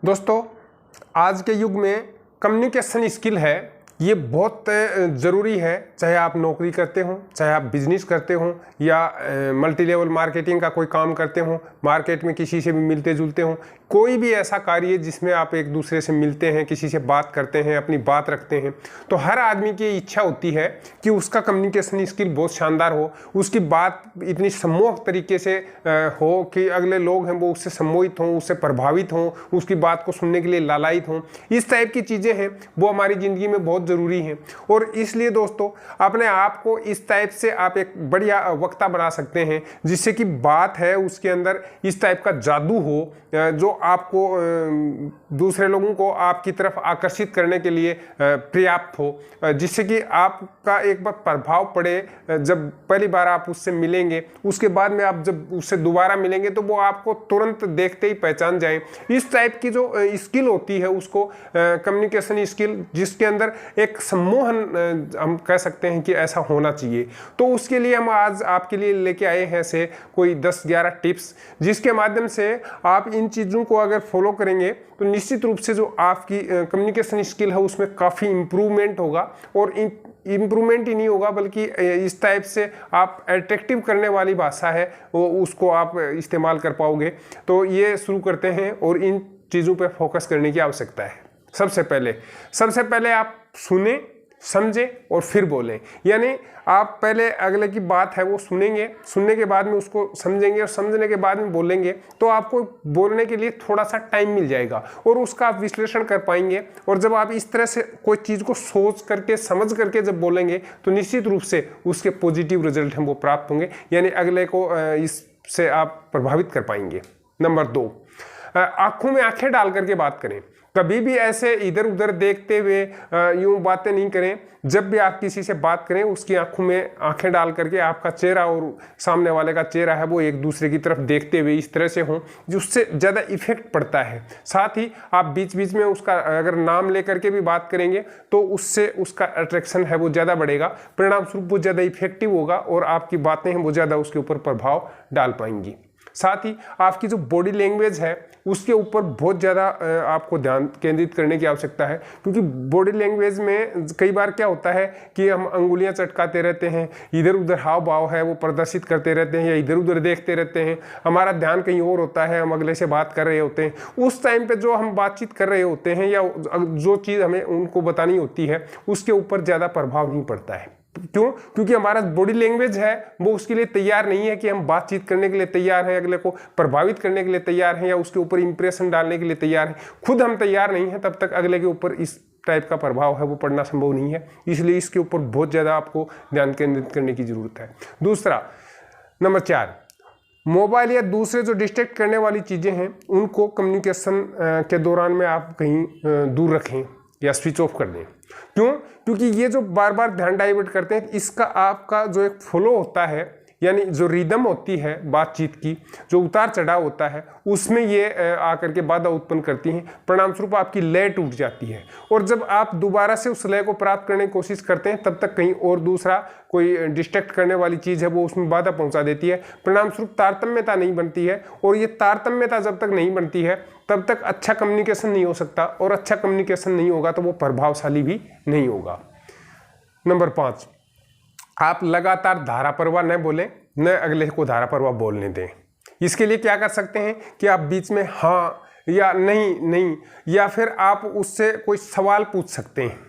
दोस्तों, आज के युग में कम्युनिकेशन स्किल है ये बहुत ज़रूरी है। चाहे आप नौकरी करते हो, चाहे आप बिजनेस करते हो या मल्टी लेवल मार्केटिंग का कोई काम करते हो, मार्केट में किसी से भी मिलते जुलते हो, कोई भी ऐसा कार्य जिसमें आप एक दूसरे से मिलते हैं, किसी से बात करते हैं, अपनी बात रखते हैं, तो हर आदमी की इच्छा होती है कि उसका कम्युनिकेशन स्किल बहुत शानदार हो, उसकी बात इतनी सम्मोहक तरीके से हो कि अगले लोग हैं वो उससे सम्मोहित हों, उससे प्रभावित हों, उसकी बात को सुनने के लिए लालायित हों। इस टाइप की चीज़ें हैं वो हमारी ज़िंदगी में बहुत ज़रूरी हैं। और इसलिए दोस्तों, अपने आप को इस टाइप से आप एक बढ़िया वक्ता बना सकते हैं जिससे कि बात है उसके अंदर इस टाइप का जादू हो जो आपको दूसरे लोगों को आपकी तरफ आकर्षित करने के लिए पर्याप्त हो, जिससे कि आपका एक बार प्रभाव पड़े। जब पहली बार आप उससे मिलेंगे, उसके बाद में आप जब उससे दोबारा मिलेंगे तो वो आपको तुरंत देखते ही पहचान जाए। इस टाइप की जो स्किल होती है उसको कम्युनिकेशन स्किल, जिसके अंदर एक सम्मोहन हम कह सकते हैं कि ऐसा होना चाहिए। तो उसके लिए हम आज आपके लिए लेके आए हैं ऐसे कोई 10-11 टिप्स, जिसके माध्यम से आप इन चीज़ों को अगर फॉलो करेंगे तो निश्चित रूप से जो आपकी कम्युनिकेशन स्किल है उसमें काफ़ी इम्प्रूवमेंट होगा। और इम्प्रूवमेंट ही नहीं होगा बल्कि इस टाइप से आप अट्रैक्टिव करने वाली भाषा है वो उसको आप इस्तेमाल कर पाओगे। तो ये शुरू करते हैं और इन चीज़ों पे फोकस करने की आवश्यकता है। सबसे पहले आप सुने, समझे और फिर बोलें। यानी आप पहले अगले की बात है वो सुनेंगे, सुनने के बाद में उसको समझेंगे और समझने के बाद में बोलेंगे, तो आपको बोलने के लिए थोड़ा सा टाइम मिल जाएगा और उसका आप विश्लेषण कर पाएंगे। और जब आप इस तरह से कोई चीज़ को सोच करके समझ करके जब बोलेंगे तो निश्चित रूप से उसके पॉजिटिव रिजल्ट हैं वो प्राप्त होंगे, यानी अगले को इससे आप प्रभावित कर पाएंगे। नंबर 2, आंखों में आंखें डाल करके बात करें। कभी भी ऐसे इधर उधर देखते हुए यूं बातें नहीं करें। जब भी आप किसी से बात करें उसकी आंखों में आंखें डाल करके आपका चेहरा और सामने वाले का चेहरा है वो एक दूसरे की तरफ देखते हुए इस तरह से हों जिससे ज़्यादा इफेक्ट पड़ता है। साथ ही आप बीच बीच में उसका अगर नाम ले करके भी बात करेंगे तो उससे उसका अट्रैक्शन है वो ज़्यादा बढ़ेगा, परिणाम स्वरूप वो ज़्यादा इफेक्टिव होगा और आपकी बातें हैं वो ज़्यादा उसके ऊपर प्रभाव डाल पाएंगी। साथ ही आपकी जो बॉडी लैंग्वेज है उसके ऊपर बहुत ज़्यादा आपको ध्यान केंद्रित करने की आवश्यकता है, क्योंकि बॉडी लैंग्वेज में कई बार क्या होता है कि हम अंगुलियां चटकाते रहते हैं, इधर उधर हाव भाव है वो प्रदर्शित करते रहते हैं या इधर उधर देखते रहते हैं, हमारा ध्यान कहीं और होता है, हम अगले से बात कर रहे होते हैं। उस टाइम पे जो हम बातचीत कर रहे होते हैं या जो चीज़ हमें उनको बतानी होती है उसके ऊपर ज़्यादा प्रभाव नहीं पड़ता है। क्यों? क्योंकि हमारा बॉडी लैंग्वेज है वो उसके लिए तैयार नहीं है कि हम बातचीत करने के लिए तैयार हैं, अगले को प्रभावित करने के लिए तैयार हैं या उसके ऊपर इंप्रेशन डालने के लिए तैयार हैं। खुद हम तैयार नहीं हैं तब तक अगले के ऊपर इस टाइप का प्रभाव है वो पड़ना संभव नहीं है। इसलिए इसके ऊपर बहुत ज़्यादा आपको ध्यान केंद्रित करने की जरूरत है। दूसरा, नंबर 4, मोबाइल या दूसरे जो डिस्ट्रैक्ट करने वाली चीज़ें हैं उनको कम्युनिकेशन के दौरान में आप कहीं दूर रखें या स्विच ऑफ कर दें। क्यों? क्योंकि ये जो बार बार ध्यान डाइवर्ट करते हैं इसका आपका जो एक फ्लो होता है, यानी जो रिदम होती है बातचीत की, जो उतार चढ़ाव होता है उसमें ये आकर के बाधा उत्पन्न करती हैं, परिणाम स्वरूप आपकी लय टूट जाती है। और जब आप दोबारा से उस लय को प्राप्त करने की कोशिश करते हैं तब तक कहीं और दूसरा कोई डिस्ट्रैक्ट करने वाली चीज़ है वो उसमें बाधा पहुंचा देती है, परिणाम स्वरूप तारतम्यता नहीं बनती है। और ये तारतम्यता जब तक नहीं बनती है तब तक अच्छा कम्युनिकेशन नहीं हो सकता, और अच्छा कम्युनिकेशन नहीं होगा तो वो प्रभावशाली भी नहीं होगा। नंबर 5, आप लगातार धारा प्रवाह न बोलें, न अगले को धारा प्रवाह बोलने दें। इसके लिए क्या कर सकते हैं कि आप बीच में हाँ या नहीं या फिर आप उससे कोई सवाल पूछ सकते हैं।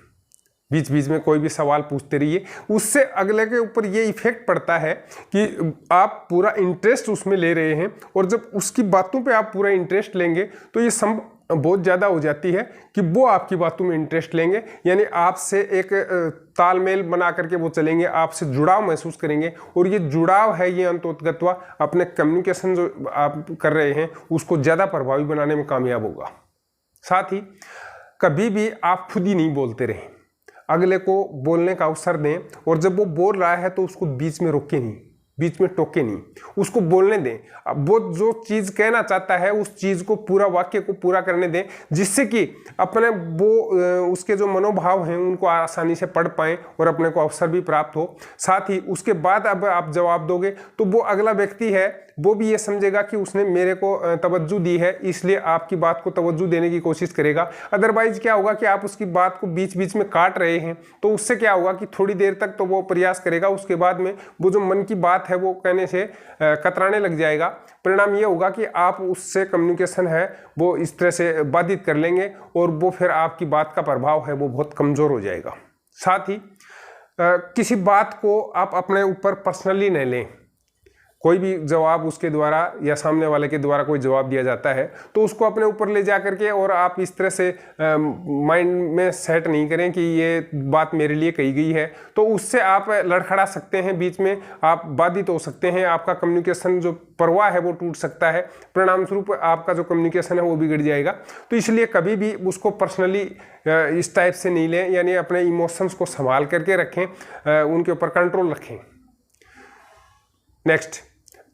बीच बीच में कोई भी सवाल पूछते रहिए, उससे अगले के ऊपर ये इफेक्ट पड़ता है कि आप पूरा इंटरेस्ट उसमें ले रहे हैं, और जब उसकी बातों पे आप पूरा इंटरेस्ट लेंगे तो ये बहुत ज़्यादा हो जाती है कि वो आपकी बातों में इंटरेस्ट लेंगे, यानी आपसे एक तालमेल बना करके वो चलेंगे, आपसे जुड़ाव महसूस करेंगे। और ये जुड़ाव है ये अंततोगत्वा अपने कम्युनिकेशन जो आप कर रहे हैं उसको ज़्यादा प्रभावी बनाने में कामयाब होगा। साथ ही कभी भी आप खुद ही नहीं बोलते रहें, अगले को बोलने का अवसर दें, और जब वो बोल रहा है तो उसको बीच में रोके नहीं, बीच में टोके नहीं, उसको बोलने दें। अब वो जो चीज़ कहना चाहता है उस चीज़ को पूरा वाक्य को पूरा करने दें, जिससे कि अपने वो उसके जो मनोभाव हैं उनको आसानी से पढ़ पाएं और अपने को अवसर भी प्राप्त हो। साथ ही उसके बाद अब आप जवाब दोगे तो वो अगला व्यक्ति है वो भी ये समझेगा कि उसने मेरे को तवज्जो दी है, इसलिए आपकी बात को तवज्जो देने की कोशिश करेगा। अदरवाइज क्या होगा कि आप उसकी बात को बीच बीच में काट रहे हैं, तो उससे क्या होगा कि थोड़ी देर तक तो वो प्रयास करेगा, उसके बाद में वो जो मन की बात है वो कहने से कतराने लग जाएगा। परिणाम ये होगा कि आप उससे कम्युनिकेशन है वो इस तरह से बाधित कर लेंगे और वो फिर आपकी बात का प्रभाव है वो बहुत कमज़ोर हो जाएगा। साथ ही किसी बात को आप अपने ऊपर पर्सनली नहीं लें। कोई भी जवाब उसके द्वारा या सामने वाले के द्वारा कोई जवाब दिया जाता है तो उसको अपने ऊपर ले जा करके और आप इस तरह से माइंड में सेट नहीं करें कि ये बात मेरे लिए कही गई है, तो उससे आप लड़खड़ा सकते हैं, बीच में आप बाधित हो सकते हैं, आपका कम्युनिकेशन जो प्रवाह है वो टूट सकता है, परिणाम स्वरूप आपका जो कम्युनिकेशन है वो बिगड़ जाएगा। तो इसलिए कभी भी उसको पर्सनली इस टाइप से नहीं लें, यानी अपने इमोशंस को संभाल करके रखें, उनके ऊपर कंट्रोल रखें। नेक्स्ट,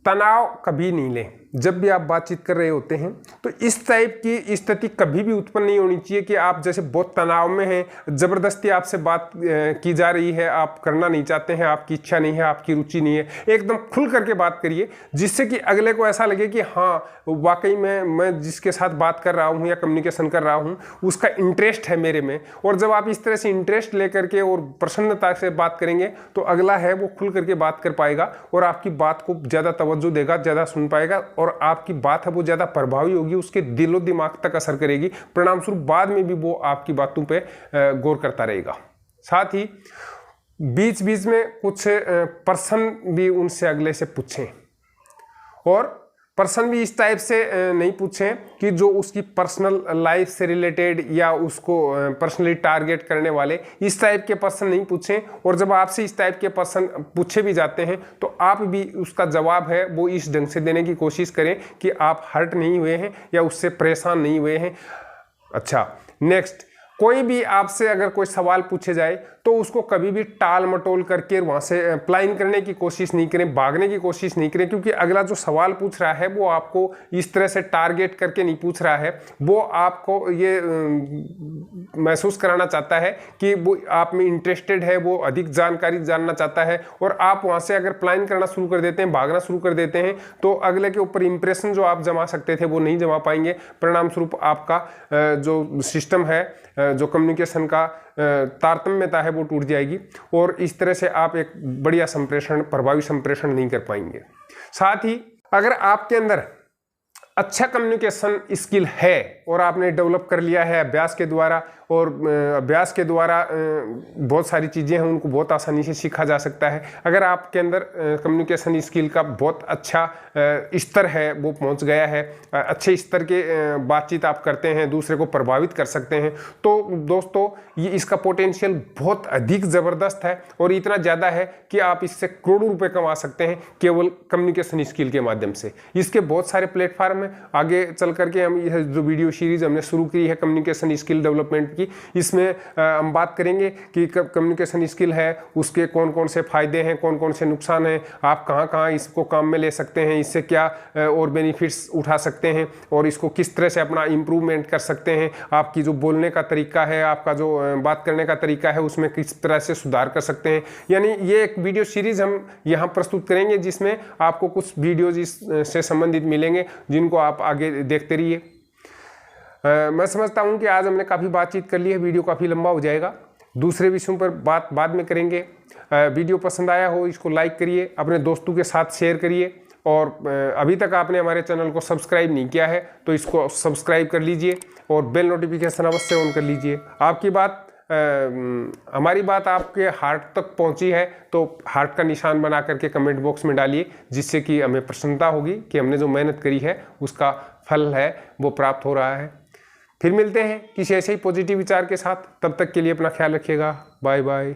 तनाव कभी नहीं लें। जब भी आप बातचीत कर रहे होते हैं तो इस टाइप की स्थिति कभी भी उत्पन्न नहीं होनी चाहिए कि आप जैसे बहुत तनाव में हैं, ज़बरदस्ती आपसे बात की जा रही है, आप करना नहीं चाहते हैं, आपकी इच्छा नहीं है, आपकी रुचि नहीं है। एकदम खुल करके बात करिए जिससे कि अगले को ऐसा लगे कि हाँ वाकई में मैं जिसके साथ बात कर रहा हूँ या कम्युनिकेशन कर रहा हूँ उसका इंटरेस्ट है मेरे में। और जब आप इस तरह से इंटरेस्ट ले करके और प्रसन्नता से बात करेंगे तो अगला है वो खुल करके बात कर पाएगा और आपकी बात को ज़्यादा तवज्जो देगा, ज़्यादा सुन पाएगा और आपकी बात है वो ज़्यादा प्रभावी होगी, उसके दिलो दिमाग तक असर करेगी। परिणाम स्वरूप बाद में भी वो आपकी बातों पे गौर करता रहेगा। साथ ही बीच बीच में कुछ प्रश्न भी उनसे अगले से पूछें और प्रश्न भी इस टाइप से नहीं पूछें कि जो उसकी पर्सनल लाइफ से रिलेटेड या उसको पर्सनली टारगेट करने वाले, इस टाइप के प्रश्न नहीं पूछें। और जब आपसे इस टाइप के प्रश्न पूछे भी जाते हैं तो आप भी उसका जवाब है वो इस ढंग से देने की कोशिश करें कि आप हर्ट नहीं हुए हैं या उससे परेशान नहीं हुए हैं। अच्छा, नेक्स्ट, कोई भी आपसे अगर कोई सवाल पूछे जाए तो उसको कभी भी टाल मटोल करके वहाँ से प्लाइन करने की कोशिश नहीं करें, भागने की कोशिश नहीं करें, क्योंकि अगला जो सवाल पूछ रहा है वो आपको इस तरह से टारगेट करके नहीं पूछ रहा है। वो आपको ये महसूस कराना चाहता है कि वो आप में इंटरेस्टेड है, वो अधिक जानकारी जानना चाहता है। और आप वहाँ से अगर प्लाइन करना शुरू कर देते हैं, भागना शुरू कर देते हैं, तो अगले के ऊपर इंप्रेशन जो आप जमा सकते थे वो नहीं जमा पाएंगे। परिणाम स्वरूप आपका जो सिस्टम है, जो कम्युनिकेशन का तारतम्यता है वो टूट जाएगी और इस तरह से आप एक बढ़िया संप्रेषण, प्रभावी संप्रेषण नहीं कर पाएंगे। साथ ही अगर आपके अंदर अच्छा कम्युनिकेशन स्किल है और आपने डेवलप कर लिया है अभ्यास के द्वारा, और अभ्यास के द्वारा बहुत सारी चीज़ें हैं उनको बहुत आसानी से सीखा जा सकता है। अगर आपके अंदर कम्युनिकेशन स्किल का बहुत अच्छा स्तर है, वो पहुंच गया है, अच्छे स्तर के बातचीत आप करते हैं, दूसरे को प्रभावित कर सकते हैं, तो दोस्तों ये इसका पोटेंशियल बहुत अधिक ज़बरदस्त है और इतना ज़्यादा है कि आप इससे करोड़ों रुपए कमा सकते हैं केवल कम्युनिकेशन स्किल के माध्यम से। इसके बहुत सारे प्लेटफॉर्म हैं। आगे चल करके हम यह जो वीडियो सीरीज हमने शुरू की है कम्युनिकेशन स्किल डेवलपमेंट की, इसमें हम बात करेंगे कि कम्युनिकेशन स्किल है उसके कौन कौन से फायदे हैं, कौन कौन से नुकसान हैं, आप कहाँ कहाँ इसको काम में ले सकते हैं, इससे क्या और बेनिफिट्स उठा सकते हैं और इसको किस तरह से अपना इम्प्रूवमेंट कर सकते हैं। आपकी जो बोलने का तरीका है, आपका जो बात करने का तरीका है, उसमें किस तरह से सुधार कर सकते हैं। यानी ये एक वीडियो सीरीज हम यहाँ प्रस्तुत करेंगे जिसमें आपको कुछ वीडियोज इससे संबंधित मिलेंगे जिनको आप आगे देखते रहिए। मैं समझता हूँ कि आज हमने काफ़ी बातचीत कर ली है, वीडियो काफ़ी लंबा हो जाएगा। दूसरे विषयों पर बात बाद में करेंगे। वीडियो पसंद आया हो इसको लाइक करिए, अपने दोस्तों के साथ शेयर करिए और अभी तक आपने हमारे चैनल को सब्सक्राइब नहीं किया है तो इसको सब्सक्राइब कर लीजिए और बेल नोटिफिकेशन अवश्य ऑन कर लीजिए। आपकी बात हमारी बात आपके हार्ट तक पहुंची है तो हार्ट का निशान बना करके कमेंट बॉक्स में डालिए, जिससे कि हमें प्रसन्नता होगी कि हमने जो मेहनत करी है उसका फल है वो प्राप्त हो रहा है। फिर मिलते हैं किसी ऐसे ही पॉजिटिव विचार के साथ, तब तक के लिए अपना ख्याल रखिएगा। Bye bye.